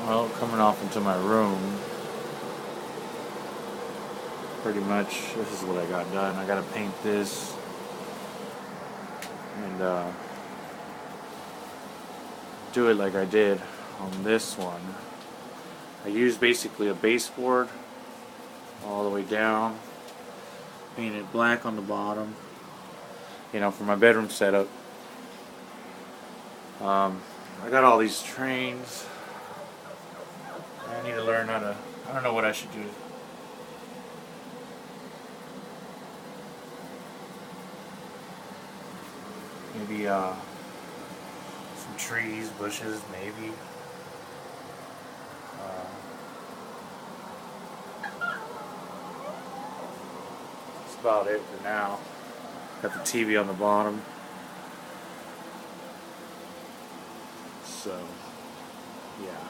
Well, coming off into my room, pretty much this is what I got done. I gotta paint this and do it like I did on this one. I used basically a baseboard all the way down, painted black on the bottom, for my bedroom setup. I got all these trains. I need to learn how to, I don't know what I should do. Maybe some trees, bushes, maybe. Uh, that's about it for now. Got the TV on the bottom. So, yeah.